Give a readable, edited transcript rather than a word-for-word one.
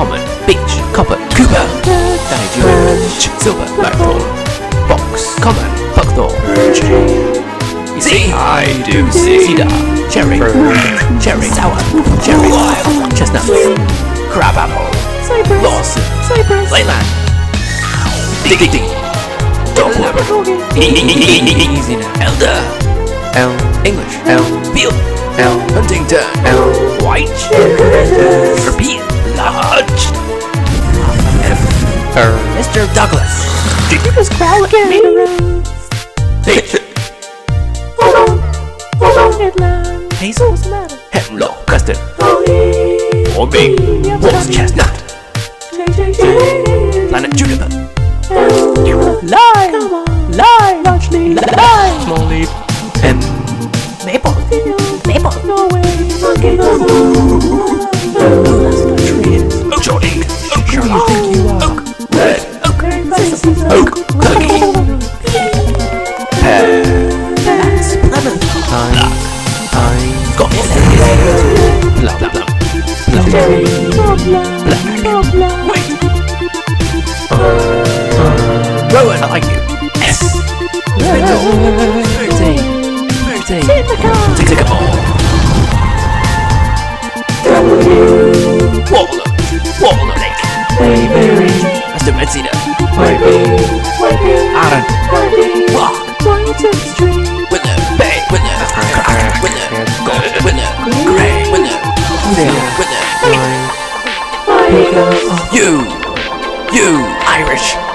common, beach, copper, cooper, Nigerian, silver, blackthorn, box, common, buckthorn, see, I do see, cedar, cherry, cherry, sour, cherry, wild, chestnut, crab apple, lawson, leyland, ding, dogwood, easy now, elder, elm, English, elm, field, elm, Huntington, elm, white, repeat, large, Mr. Douglas. Did you just growl again? Hold on, Headland. Hazel, what's the matter? hemlock, custard, Oh, warming, wolf's chestnut, planet juniper, lie, largely, lie, small leaf, maple, Norway, oak, short ink, oak, Sure you think you are. oak, red, oak, Oak, turkey, pear, that's Plymouth, Scotty, plum, cherry, black, wait, Rowan, I like you, S, in the car, Singapore, Walnut Lake, Mr. Metzina, Aaron, Rock, winner, bay, winner, crack, winner, gold, winner, grey, winner, winner, you, Irish.